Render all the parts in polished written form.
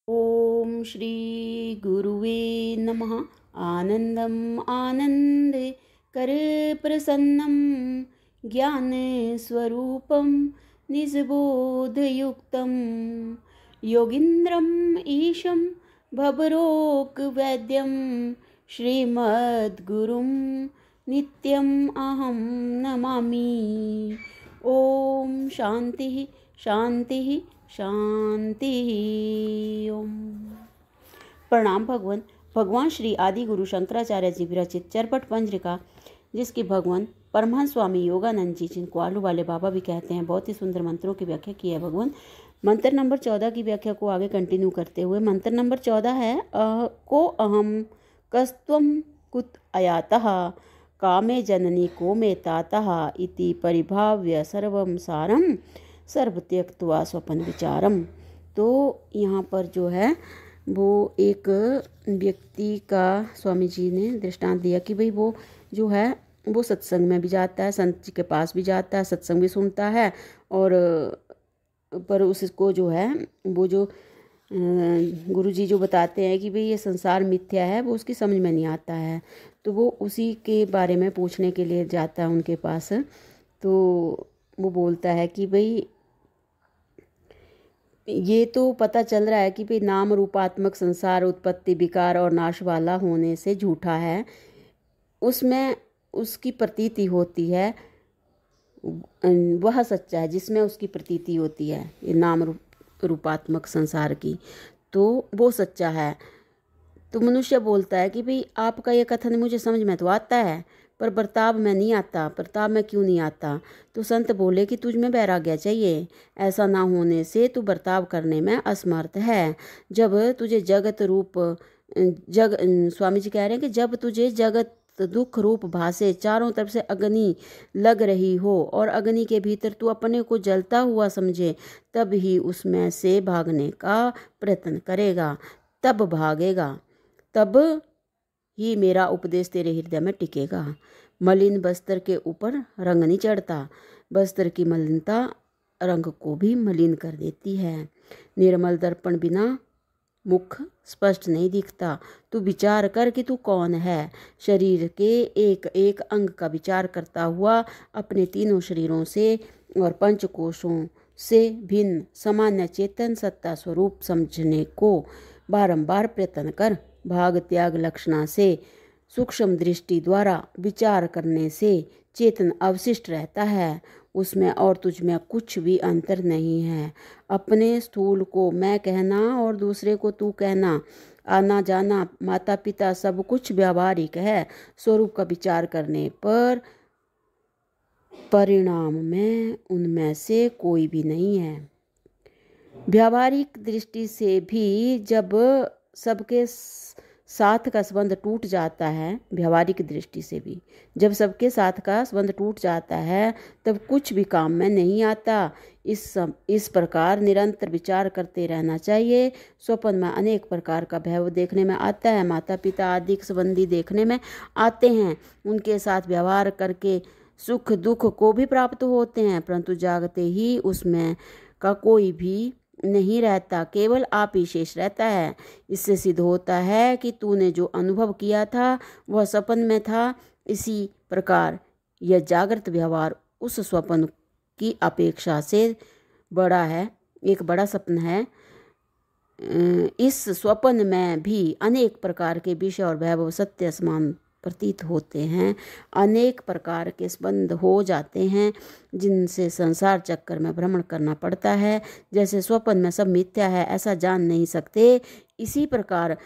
ओम श्री गुरुवे नमः। आनंदम आनंदे करे प्रसन्नम ज्ञान स्वरूपम निजबोधयुक्तम योगीन्द्रम ईशं भवरोग वैद्यम श्रीमद्गुरुं नित्यम अहं नमामि। ओम शांति शांति शांति। ओम। प्रणाम भगवान। भगवान श्री आदि गुरु शंकराचार्य जी विरचित चरपट पंजरिका, जिसकी भगवान परमहंस स्वामी योगानंद जी, जिनको आलू वाले बाबा भी कहते हैं, बहुत ही सुंदर मंत्रों की व्याख्या की है भगवान। मंत्र नंबर 14 की व्याख्या को आगे कंटिन्यू करते हुए, मंत्र नंबर 14 है को अहम कस्त्वम कुत अयातः कामे जननी को मे तातः इति परिभाव्य सर्वम सारम सर्व त्यक्त्वा स्वपन विचारम। तो यहाँ पर जो है वो एक व्यक्ति का स्वामी जी ने दृष्टांत दिया कि भाई वो जो है वो सत्संग में भी जाता है, संत जी के पास भी जाता है, सत्संग भी सुनता है, और पर उसको जो है वो जो गुरु जी जो बताते हैं कि भाई ये संसार मिथ्या है, वो उसकी समझ में नहीं आता है। तो वो उसी के बारे में पूछने के लिए जाता है उनके पास। तो वो बोलता है कि भाई ये तो पता चल रहा है कि भाई नाम रूपात्मक संसार उत्पत्ति विकार और नाश वाला होने से झूठा है, उसमें उसकी प्रतीति होती है, वह सच्चा है जिसमें उसकी प्रतीति होती है, ये नाम रूपात्मक संसार की, तो वो सच्चा है। तो मनुष्य बोलता है कि भाई आपका ये कथन मुझे समझ में तो आता है, पर बर्ताव में नहीं आता। बर्ताव में क्यों नहीं आता? तो संत बोले कि तुझ में वैराग्य चाहिए, ऐसा ना होने से तू बर्ताव करने में असमर्थ है। जब तुझे जगत रूप स्वामी जी कह रहे हैं कि जब तुझे जगत दुख रूप भासे, चारों तरफ से अग्नि लग रही हो और अग्नि के भीतर तू अपने को जलता हुआ समझे, तब ही उसमें से भागने का प्रयत्न करेगा, तब भागेगा, तब ही मेरा उपदेश तेरे हृदय में टिकेगा। मलिन बस्तर के ऊपर रंग नहीं चढ़ता, बस्तर की मलिनता रंग को भी मलिन कर देती है। निर्मल दर्पण बिना मुख स्पष्ट नहीं दिखता। तू विचार कर कि तू कौन है। शरीर के एक एक अंग का विचार करता हुआ अपने तीनों शरीरों से और पंचकोशों से भिन्न सामान्य चेतन सत्ता स्वरूप समझने को बारंबार प्रयत्न कर। भाग त्याग लक्षणा से सूक्ष्म दृष्टि द्वारा विचार करने से चेतन अवशिष्ट रहता है, उसमें और तुझ में कुछ भी अंतर नहीं है। अपने स्थूल को मैं कहना और दूसरे को तू कहना, आना जाना, माता पिता, सब कुछ व्यावहारिक है। स्वरूप का विचार करने पर परिणाम में उनमें से कोई भी नहीं है। व्यावहारिक दृष्टि से भी जब सबके साथ का संबंध टूट जाता है, व्यवहारिक दृष्टि से भी जब सबके साथ का संबंध टूट जाता है, तब कुछ भी काम में नहीं आता। इस प्रकार निरंतर विचार करते रहना चाहिए। स्वप्न में अनेक प्रकार का भय देखने में आता है, माता पिता आदि संबंधी देखने में आते हैं, उनके साथ व्यवहार करके सुख दुख को भी प्राप्त होते हैं, परंतु जागते ही उसमें का कोई भी नहीं रहता, केवल आप ही शेष रहता है। इससे सिद्ध होता है कि तूने जो अनुभव किया था वह स्वप्न में था। इसी प्रकार यह जागृत व्यवहार उस स्वप्न की अपेक्षा से बड़ा है, एक बड़ा स्वप्न है। इस स्वप्न में भी अनेक प्रकार के विषय और वैभव सत्य समान प्रतीत होते हैं। अनेक प्रकार के संबंध हो जाते हैं जिनसे संसार चक्कर में भ्रमण करना पड़ता है। जैसे स्वप्न में सब मिथ्या है ऐसा जान नहीं सकते, इसी प्रकार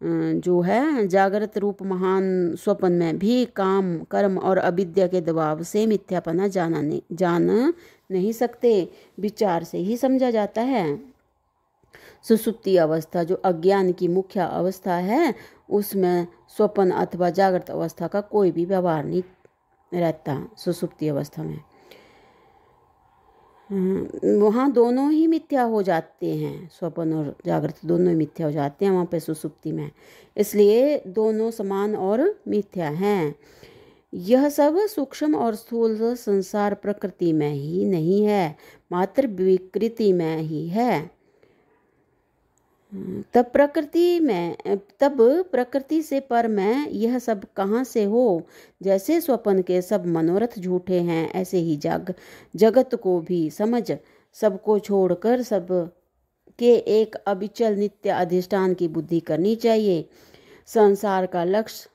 जो है जागृत रूप महान स्वप्न में भी काम कर्म और अविद्या के दबाव से मिथ्यापना जान नहीं सकते, विचार से ही समझा जाता है। सुसुप्ति अवस्था जो अज्ञान की मुख्य अवस्था है, उसमें स्वप्न अथवा जागृत अवस्था का कोई भी व्यवहार नहीं रहता। सुसुप्ति अवस्था में वहाँ दोनों ही मिथ्या हो जाते हैं, स्वप्न और जागृत दोनों ही मिथ्या हो जाते हैं वहाँ पे सुसुप्ति में, इसलिए दोनों समान और मिथ्या हैं। यह सब सूक्ष्म और स्थूल संसार प्रकृति में ही नहीं है, मात्र विकृति में ही है। तब प्रकृति से पर मैं यह सब कहाँ से हो। जैसे स्वप्न के सब मनोरथ झूठे हैं, ऐसे ही जगत को भी समझ सबको छोड़कर सब के एक अविचल नित्य अधिष्ठान की बुद्धि करनी चाहिए। सार का लक्ष्य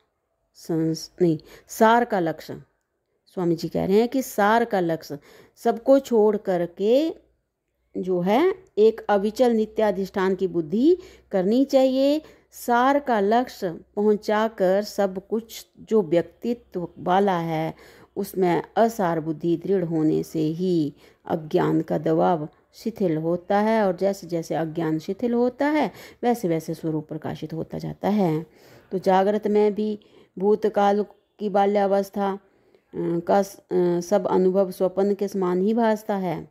स्वामी जी कह रहे हैं कि सार का लक्ष्य सबको छोड़ करके जो है एक अविचल नित्याधिष्ठान की बुद्धि करनी चाहिए। सार का लक्ष्य पहुंचाकर सब कुछ जो व्यक्तित्व वाला है उसमें असार बुद्धि दृढ़ होने से ही अज्ञान का दबाव शिथिल होता है, और जैसे जैसे अज्ञान शिथिल होता है वैसे वैसे स्वरूप प्रकाशित होता जाता है। तो जागृत में भी भूतकाल की बाल्यावस्था का सब अनुभव स्वप्न के समान ही भासता है।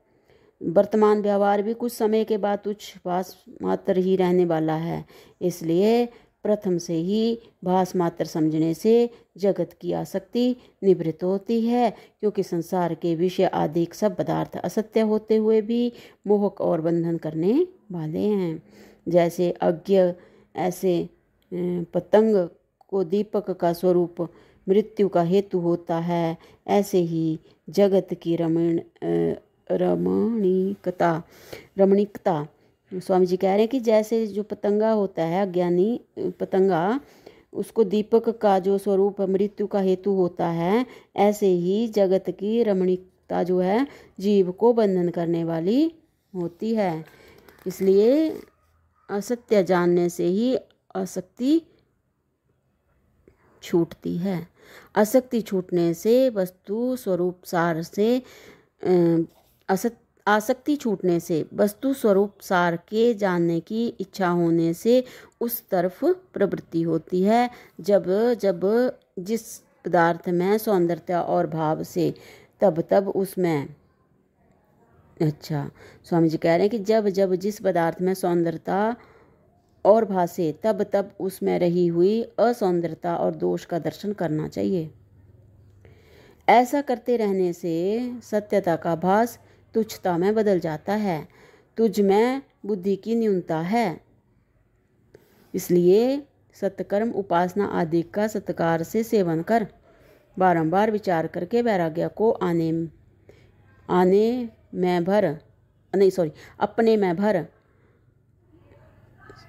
वर्तमान व्यवहार भी कुछ समय के बाद तुच्छ भास मात्र ही रहने वाला है। इसलिए प्रथम से ही भास मात्र समझने से जगत की आसक्ति निवृत्त होती है, क्योंकि संसार के विषय आदि सब पदार्थ असत्य होते हुए भी मोहक और बंधन करने वाले हैं। जैसे अज्ञ ऐसे पतंग को दीपक का स्वरूप मृत्यु का हेतु होता है, ऐसे ही जगत की रमणीकता स्वामी जी कह रहे हैं कि जैसे जो पतंगा होता है, अज्ञानी पतंगा, उसको दीपक का जो स्वरूप मृत्यु का हेतु होता है, ऐसे ही जगत की रमणीकता जो है जीव को बंधन करने वाली होती है। इसलिए असत्य जानने से ही आसक्ति छूटती है। आसक्ति छूटने से वस्तु स्वरूप सार से आसक्ति छूटने से वस्तु स्वरूप सार के जानने की इच्छा होने से उस तरफ प्रवृत्ति होती है। जब जब जिस पदार्थ में सौंदर्य और भाव से तब उसमें स्वामी जी कह रहे हैं कि जब जब जिस पदार्थ में सौंदर्यता और भासे तब उसमें रही हुई असौंदर्यता और दोष का दर्शन करना चाहिए। ऐसा करते रहने से सत्यता का भास तुच्छता में बदल जाता है। तुझ में बुद्धि की न्यूनता है, इसलिए सत्कर्म उपासना आदि का सत्कार से सेवन कर, बारंबार विचार करके वैराग्य को अपने में भर।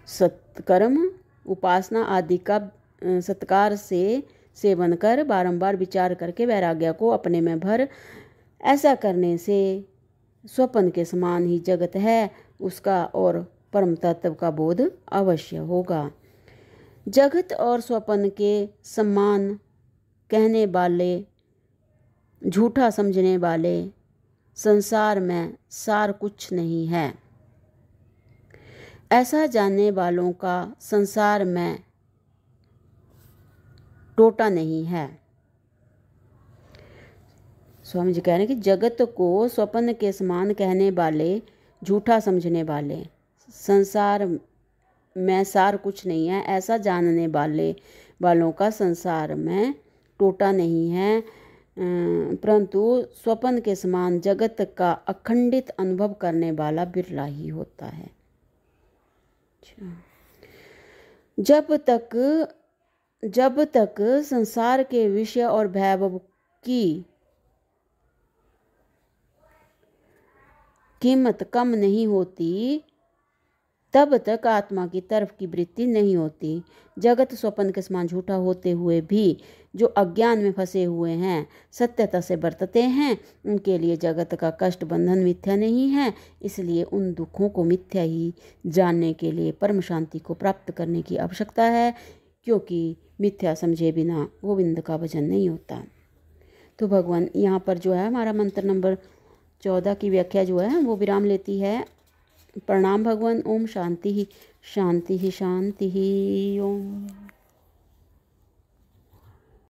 सत्कर्म उपासना आदि का सत्कार से सेवन कर, बारंबार विचार करके वैराग्य को अपने में भर। ऐसा करने से स्वप्न के समान ही जगत है उसका और परम तत्व का बोध अवश्य होगा। जगत और स्वप्न के समान कहने वाले, झूठा समझने वाले संसार में सार कुछ नहीं है, ऐसा जानने वालों का संसार में टोटा नहीं है। स्वामी जी कह रहे हैं कि जगत को स्वप्न के समान कहने वाले, झूठा समझने वाले, संसार में सार कुछ नहीं है, ऐसा जानने वालों का संसार में टोटा नहीं है, परंतु स्वप्न के समान जगत का अखंडित अनुभव करने वाला बिरला ही होता है। जब तक संसार के विषय और वैभव की कीमत कम नहीं होती, तब तक आत्मा की तरफ की वृत्ति नहीं होती। जगत स्वप्न के समान झूठा होते हुए भी जो अज्ञान में फंसे हुए हैं, सत्यता से बरतते हैं, उनके लिए जगत का कष्ट बंधन मिथ्या नहीं है। इसलिए उन दुखों को मिथ्या ही जानने के लिए परम शांति को प्राप्त करने की आवश्यकता है, क्योंकि मिथ्या समझे बिना गोविंद का भजन नहीं होता। तो भगवान यहाँ पर जो है हमारा मंत्र नंबर 14 की व्याख्या जो है वो विराम लेती है। प्रणाम भगवान। ओम शांति ही शांति ही शांति ही। ओम।